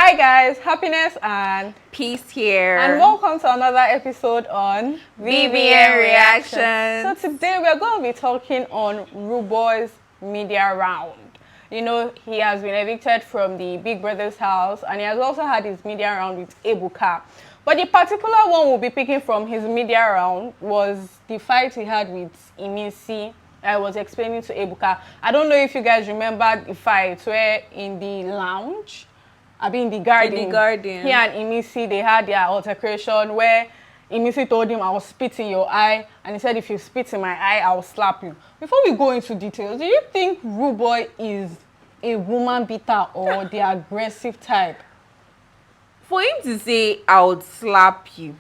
Hi guys, happiness and peace here. And welcome to another episode on BBN Reaction. So today we're going to be talking on Rooboy's media round. You know, he has been evicted from the Big Brother's house and he has also had his media round with Ebuka. But the particular one we'll be picking from his media round was the fight he had with Imisi. I was explaining to Ebuka. I don't know if you guys remember the fight where in the lounge, in the garden. He and Imisi, they had their altercation where Imisi told him, I will spit in your eye. And he said, if you spit in my eye, I will slap you. Before we go into details, do you think Rooboy is a woman beater or the aggressive type? For him to say, I would slap you,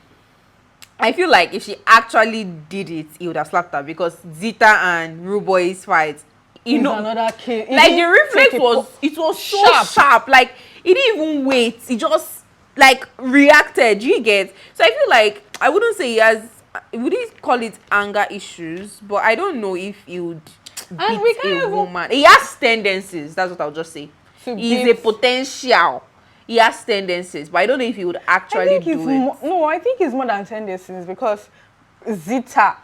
I feel like if she actually did it, he would have slapped her, because Zita and Rooboy's fight, you know, another case. Like the reflex was so sharp. Like he didn't even wait. He just like reacted. You get? So I feel like I wouldn't say he has. Wouldn't call it anger issues, but I don't know if he would beat a woman. He has tendencies. That's what I'll just say. He's a potential. He has tendencies, but I don't know if he would actually do it. No, I think it's more than tendencies, because Zita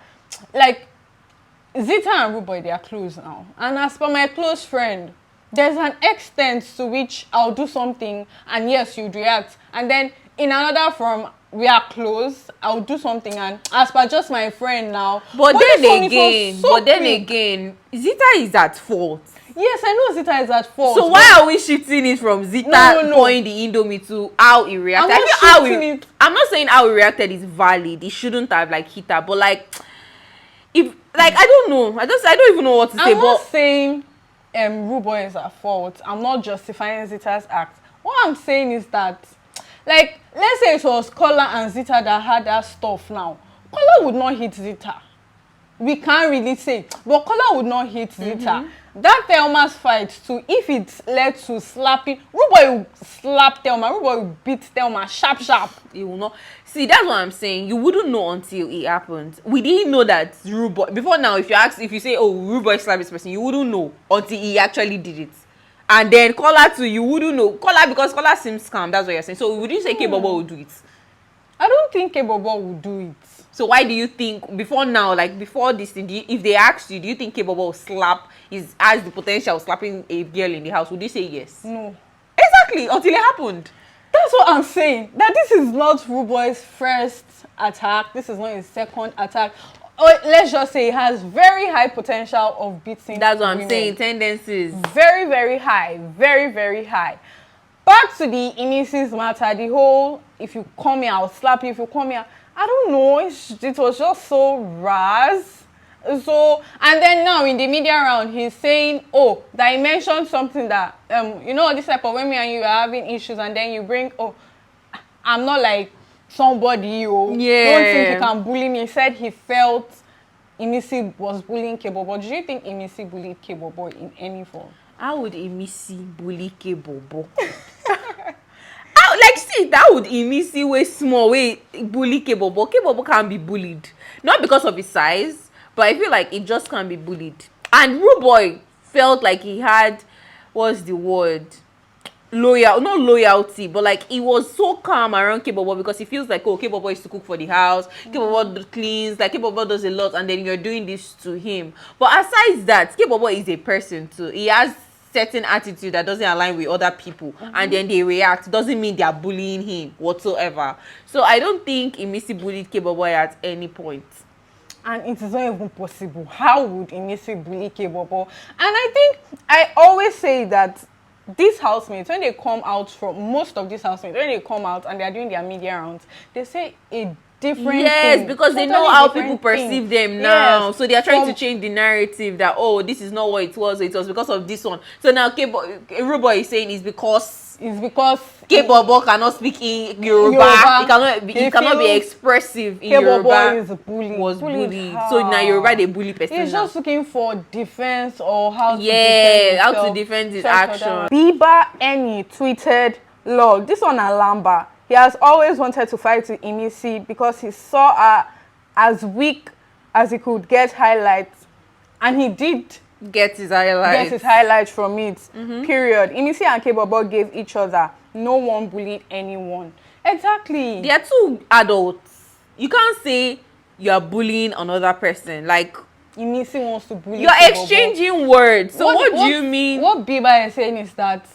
and Rooboy, they are close now. And as per my close friend, there's an extent to which I'll do something and yes, you'd react. And then in another form, we are close, I'll do something and as per just my friend now. But then again, Zita is at fault. Yes, I know Zita is at fault. So why are we shifting it from Zita pouring the Indomie to how he reacted? I'm not saying how he reacted is valid. He shouldn't have like hit her, but like I don't know. I don't even know what to say. I'm not saying Rooboy is at fault. I'm not justifying Zita's act. What I'm saying is that, like, let's say it was Kola and Zita that had that stuff now. Kola would not hit Zita. We can't really say, but Kola would not hit Zita. That Thelma's fight too, if it led to slapping, Rooboy will slap Thelma, Rooboy will beat Thelma sharp. He will not. See, that's what I'm saying. You wouldn't know until it happened. We didn't know that Rooboy. Before now, if you say, oh, Rooboy slapped this person, you wouldn't know until he actually did it. And then Kola too, you wouldn't know. Kola, because Kola seems calm, that's what you're saying. So would you say K-Bobo would do it? I don't think K-Bobo would do it. So why do you think, before now, like before this thing, if they asked you, do you think K-Bobo will slap, has the potential of slapping a girl in the house, would you say yes? No. Exactly, until it happened. That's what I'm saying. That this is not Rooboy's first attack. This is not his second attack. Or let's just say he has very high potential of beating. That's what I'm saying, tendencies. Very, very high. Very, very high. Back to the Imisi's matter, the whole, if you come here, I'll slap you. If you come here, I don't know, it was just so ras. So, and then now in the media round, he's saying, oh, that he mentioned something that, you know, this type of when me and you are having issues and then you bring, oh, I'm not like somebody, oh, yeah. Don't think you can bully me. He said he felt Imisi was bullying K-Bobo. Do you think Imisi bullied K-Bobo in any form? How would Imisi bully K-Bobo? Like, see, that would Imisi way small way bully K-Bobo. K-Bobo can't be bullied. Not because of his size, but I feel like it just can't be bullied. And Rooboy felt like he had, what's the word? Not loyalty, but like he was so calm around K-Bobo because he feels like, oh, K-Bobo is to cook for the house, K-Bobo cleans, like K-Bobo does a lot, and then you're doing this to him. But aside that, K-Bobo is a person too. He has certain attitude that doesn't align with other people, and then they react. Doesn't mean they are bullying him whatsoever. So I don't think Imisi bullied K-Bobo at any point. And it is not even possible. How would Imisi bully K-Bobo? And I think I always say that these housemates, when they come out from, most of these housemates, when they come out and they are doing their media rounds, they say a different thing. Because they know how people perceive them now. Yes. So they are trying to change the narrative that, oh, this is not what it was because of this one. So now Rooboy is saying it's because K-Bobo cannot speak in Yoruba. He cannot be expressive in Yoruba. Was bullied. So now Yoruba they bully person. He's just looking for defense or how to defend his action. BBNaija tweeted, lol, this one a Lamba. He has always wanted to fight with Imisi because he saw her as weak as he could get highlights. And he did get his highlights from it. Period. Imisi and K-Bobo gave each other no one bullied anyone. Exactly. They are two adults. You can't say you are bullying another person. Like, Imisi wants to bully you're K-Bobo. exchanging words. So what do you mean? What Biba is saying is that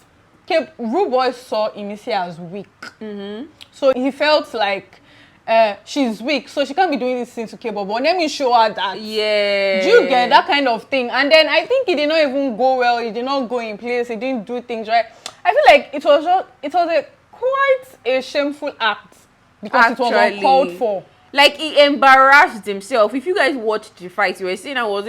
Rooboy saw Imisi as weak. So he felt like she's weak, so she can't be doing this thing to K-Bobo. Let me show her that. Yeah. Do you get that kind of thing? And then I think it did not even go well. It did not go in place. It didn't do things right. I feel like it was quite a shameful act because it was uncalled for. Like, he embarrassed himself. If you guys watched the fight, you were saying I was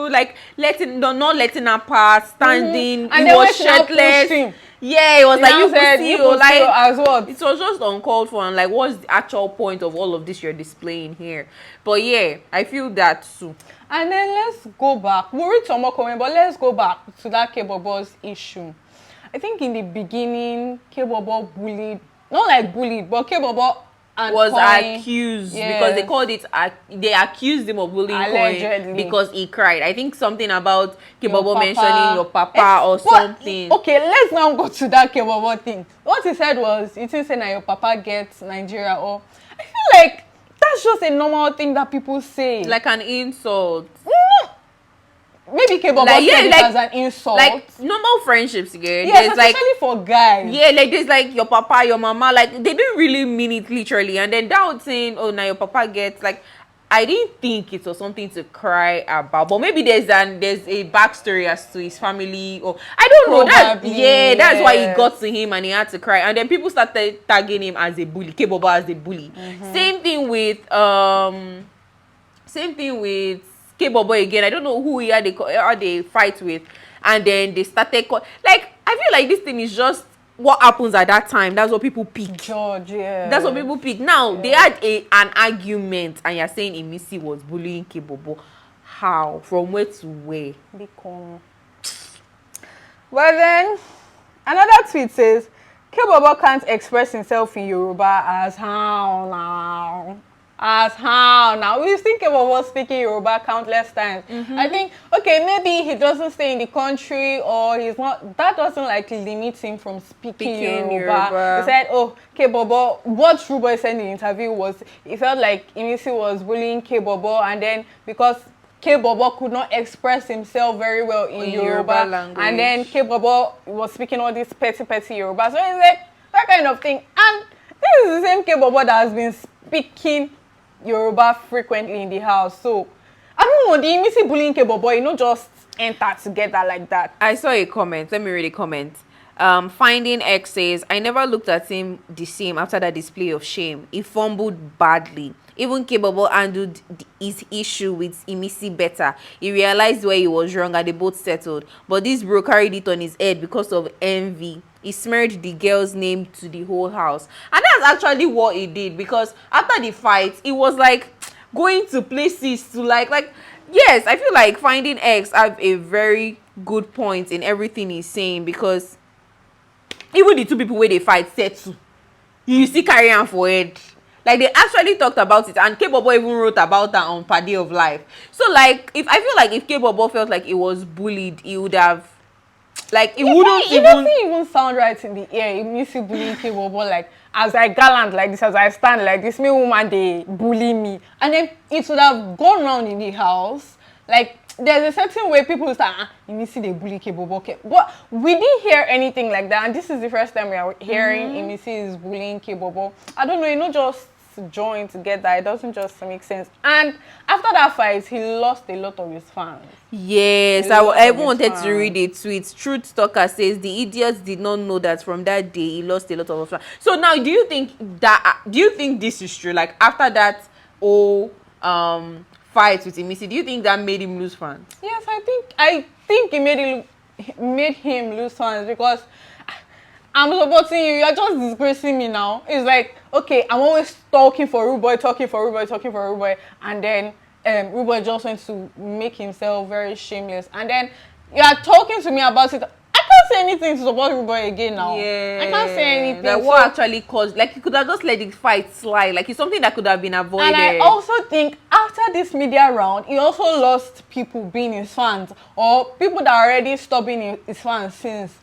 like not letting her pass, standing. And he was shirtless. Yeah, it was like you could see, like as what? It was just uncalled for, and like, what's the actual point of all of this you're displaying here? But yeah, I feel that too. And then let's go back. We'll read some more comments, but let's go back to that K-Bobo's issue. I think in the beginning, K-Bobo bullied, not like bullied, but K-Bobo was accused because they called it. They accused him of bullying allegedly because he cried. I think something about K-Bobo mentioning your papa or something. Okay, let's now go to that K-Bobo thing. What he said was, he didn't say that your papa gets Nigeria, or I feel like that's just a normal thing that people say, like an insult. Maybe K-Bobo said it as an insult. Like normal friendships, yeah. Yes, especially for guys. Yeah, like there's like your papa, your mama, like they didn't really mean it literally. And then that was saying, oh, now your papa gets, like, I didn't think it was something to cry about. But maybe there's a backstory as to his family, or I don't know. That's why it got to him and he had to cry. And then people started tagging him as a bully, K-Bobo as a bully. Same thing with K-Bobo again. I don't know who he had a fight with, and then they started like, I feel like this thing is just what happens at that time. That's what people pick. George, yeah. That's what people pick. Now they had an argument, and you're saying Imisi was bullying K-Bobo. How? From where to where? Well then, another tweet says K-Bobo can't express himself in Yoruba as how now. We've seen K-Bobo speaking Yoruba countless times. I think, okay, maybe he doesn't stay in the country, or he's not, that doesn't like limit him from speaking Yoruba. He said, oh, K-Bobo, what Rooboy said in the interview was, he felt like Imisi was bullying K-Bobo, and then because K-Bobo could not express himself very well in Yoruba language, and then K-Bobo was speaking all this petty Yoruba. So it's like that kind of thing. And this is the same K-Bobo that has been speaking Yoruba frequently in the house. So I don't know, the Imisi bullying K-Bobo, you know, just enter together like that. I saw a comment. Let me read a comment. Finding X says, I never looked at him the same after that display of shame. He fumbled badly. Even K-Bobo handled his issue with Imisi better. He realized where he was wrong and they both settled. But this bro carried it on his head because of envy. He smeared the girl's name to the whole house. And that's actually what he did, because after the fight, he was like going to places to like yes, I feel like Finding X have a very good point in everything he's saying, because even the two people where they fight settle, you see carry on for it. Like, they actually talked about it, and K-Bobo even wrote about that on Paddy of Life. So like, if I feel like if K-Bobo felt like he was bullied, he would have, like, it doesn't even sound right in the ear. It means you bullying K-Bobo, like, as I gallant like this, as I stand like this, me woman, they bully me. And then it would have gone around in the house. Like, there's a certain way people start, you need to see they bully K-Bobo. But we didn't hear anything like that. And this is the first time we are hearing Imisi is bullying K-Bobo. I don't know, you know, just join together. It doesn't just make sense. And after that fight, he lost a lot of his fans. Yes, I wanted to read a tweet. Truth Stalker says the idiots did not know that from that day he lost a lot of fans. So now, do you think this is true? Like, after that fight with Imisi, do you think that made him lose fans? Yes, I think it made him lose fans, because I'm supporting you. You're just disgracing me now. It's like, okay, I'm always talking for Rooboy, and then Rooboy just wants to make himself very shameless, and then you are talking to me about it. I can't say anything to support Rooboy again now. Yeah, I can't say anything. Like, what actually caused? Like, you could have just let the fight slide. Like, it's something that could have been avoided. And I also think after this media round, he also lost people being his fans, or people that already stopped being his fans since.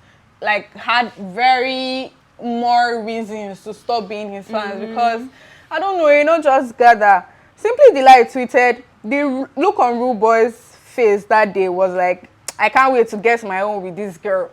Like, had very more reasons to stop being his fans because I don't know, just gather. Simply Delight tweeted, the look on Rooboy's face that day was like, I can't wait to get my own with this girl.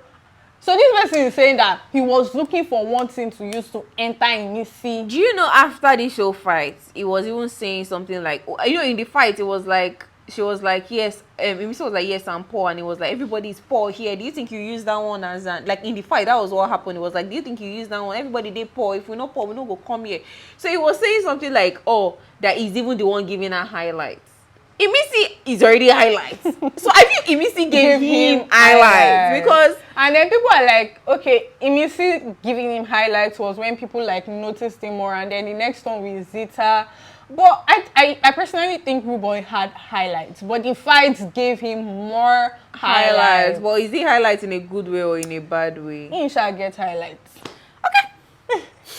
So this person is saying that he was looking for one thing to use to enter in Missy. Do you know after the show fight, he was even saying something like, in the fight, it was like, she was like, yes, Missy was like, yes, I'm poor, and it was like, everybody's poor here. Do you think you use that one as like in the fight? That was what happened. It was like, do you think you use that one? Everybody they poor. If we're not poor, we don't go come here. So he was saying something like, oh, that he's even the one giving her highlights. Emisi is already highlights. So I think Emisi gave him highlights because and then people are like, okay, Emisi giving him highlights was when people like noticed him more, and then the next one with Zita. But I personally think Rooboy had highlights, but the fights gave him more highlights. But is he highlights in a good way or in a bad way? He shall get highlights.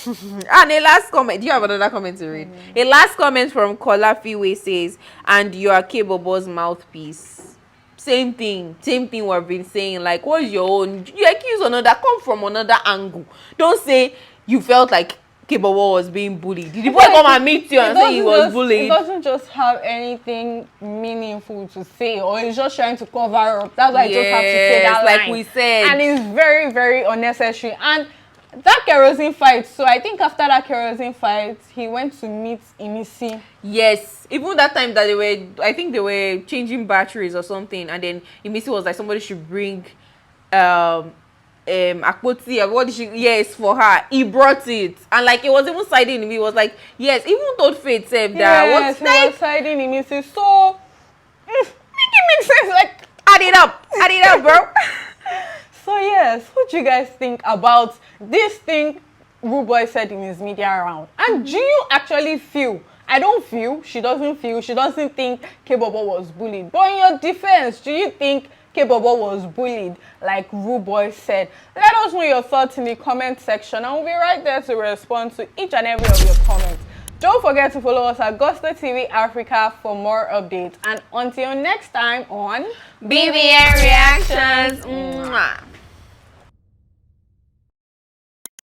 And a last comment. Do you have another comment to read? A last comment from Kola Fiwe says, and you are K-Bobo's mouthpiece. Same thing we've been saying. Like, what's your own? You accuse another, come from another angle. Don't say you felt like K-Bobo was being bullied. Did the boy come and meet you and say he was bullied? He doesn't just have anything meaningful to say, or he's just trying to cover up. That's why he just have to say that line. Like we said. And it's very, very unnecessary. And that kerosene fight, so I think after that kerosene fight, he went to meet Emisi. Yes, even that time that they were changing batteries or something, and then Emisi was like, somebody should bring Akpoti, what did she, yes, for her. He brought it, and like it was even siding him. He was like, yes, even told Faith said that. Yes, he was siding Emisi. So make it make sense, like add it up, bro. So yes, what do you guys think about this thing Rooboy said in his media round? And do you actually feel? I don't feel. She doesn't feel. She doesn't think K-Bobo was bullied. But in your defense, do you think K-Bobo was bullied like Rooboy said? Let us know your thoughts in the comment section, and we'll be right there to respond to each and every of your comments. Don't forget to follow us at Gusto TV Africa for more updates. And until next time on BBN Reactions. Mwah.